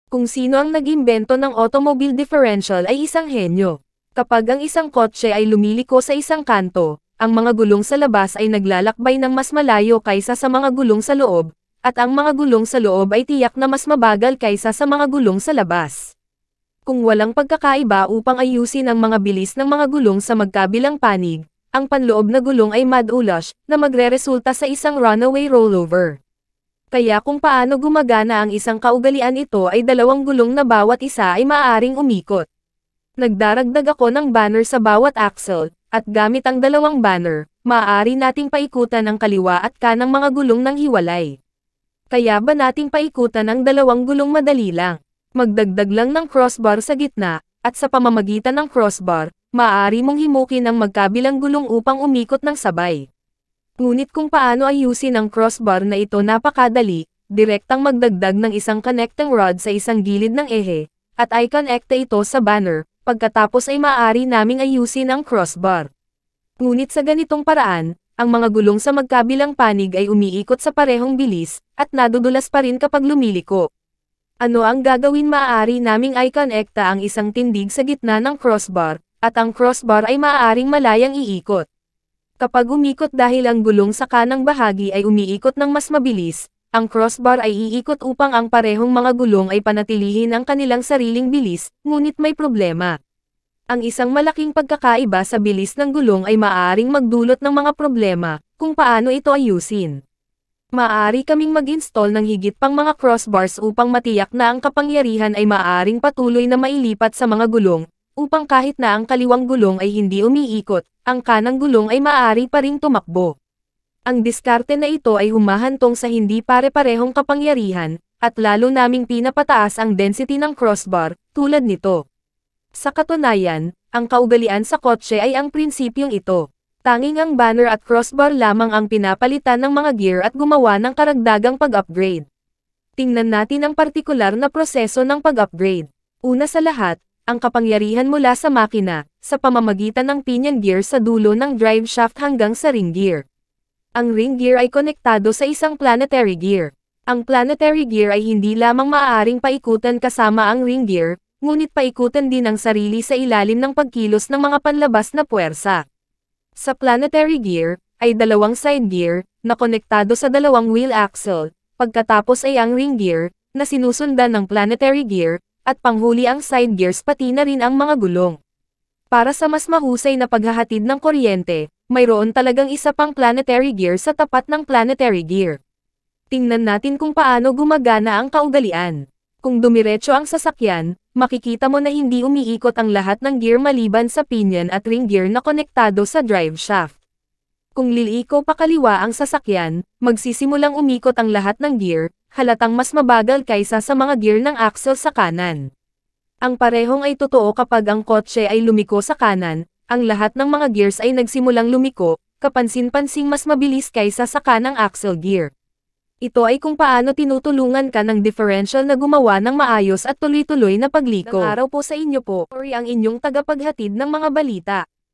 Kung sino ang nag-imbento ng automobile differential ay isang henyo. Kapag ang isang kotse ay lumiliko sa isang kanto, ang mga gulong sa labas ay naglalakbay ng mas malayo kaysa sa mga gulong sa loob, at ang mga gulong sa loob ay tiyak na mas mabagal kaysa sa mga gulong sa labas. Kung walang pagkakaiba upang ayusin ang mga bilis ng mga gulong sa magkabilang panig, ang panloob na gulong ay mad-ulash na magreresulta sa isang runaway rollover. Kaya kung paano gumagana ang isang kaugalian, ito ay dalawang gulong na bawat isa ay maaaring umikot. Nagdaragdag ako ng banner sa bawat axle, at gamit ang dalawang banner, maaari nating paikutan ang kaliwa at kanang mga gulong ng hiwalay. Kaya ba nating paikutan ang dalawang gulong? Madali lang. Magdagdag lang ng crossbar sa gitna, at sa pamamagitan ng crossbar, maaari mong himukin ang magkabilang gulong upang umikot ng sabay. Ngunit kung paano ayusin ang crossbar na ito? Napakadali, direktang magdagdag ng isang connecting rod sa isang gilid ng ehe, at i-connecta ito sa banner, pagkatapos ay maaari naming ayusin ang crossbar. Ngunit sa ganitong paraan, ang mga gulong sa magkabilang panig ay umiikot sa parehong bilis, at nadudulas pa rin kapag lumiliko. Ano ang gagawin? Maaari naming i-connecta ang isang tindig sa gitna ng crossbar, at ang crossbar ay maaaring malayang iikot. Kapag umikot dahil ang gulong sa kanang bahagi ay umiikot ng mas mabilis, ang crossbar ay iikot upang ang parehong mga gulong ay panatilihin ang kanilang sariling bilis, ngunit may problema. Ang isang malaking pagkakaiba sa bilis ng gulong ay maaaring magdulot ng mga problema, kung paano ito ayusin. Maaari kaming mag-install ng higit pang mga crossbars upang matiyak na ang kapangyarihan ay maaaring patuloy na mailipat sa mga gulong, upang kahit na ang kaliwang gulong ay hindi umiikot, ang kanang gulong ay maaari pa ring tumakbo. Ang diskarte na ito ay humahantong sa hindi pare-parehong kapangyarihan, at lalo naming pinapataas ang density ng crossbar, tulad nito. Sa katunayan, ang kaugalian sa kotse ay ang prinsipyong ito. Tanging ang banner at crossbar lamang ang pinapalitan ng mga gear at gumawa ng karagdagang pag-upgrade. Tingnan natin ang partikular na proseso ng pag-upgrade. Una sa lahat, ang kapangyarihan mula sa makina, sa pamamagitan ng pinion gear sa dulo ng drive shaft hanggang sa ring gear. Ang ring gear ay konektado sa isang planetary gear. Ang planetary gear ay hindi lamang maaaring paikutan kasama ang ring gear, ngunit paikutan din ang sarili sa ilalim ng pagkilos ng mga panlabas na puwersa. Sa planetary gear, ay dalawang side gear, na konektado sa dalawang wheel axle, pagkatapos ay ang ring gear, na sinusundan ng planetary gear, at panghuli ang side gears pati na rin ang mga gulong. Para sa mas mahusay na paghahatid ng kuryente, mayroon talagang isa pang planetary gear sa tapat ng planetary gear. Tingnan natin kung paano gumagana ang kaugalian. Kung dumiretso ang sasakyan, makikita mo na hindi umiikot ang lahat ng gear maliban sa pinion at ring gear na konektado sa drive shaft. Kung liliko pa kaliwa ang sasakyan, magsisimulang umikot ang lahat ng gear, halatang mas mabagal kaysa sa mga gear ng axle sa kanan. Ang parehong ay totoo kapag ang kotse ay lumiko sa kanan, ang lahat ng mga gears ay nagsimulang lumiko, kapansin-pansing mas mabilis kaysa sa kanang axle gear. Ito ay kung paano tinutulungan ka ng differential na gumawa ng maayos at tuloy-tuloy na pagliko. Ng araw po sa inyo po, Ori ang inyong tagapaghatid ng mga balita.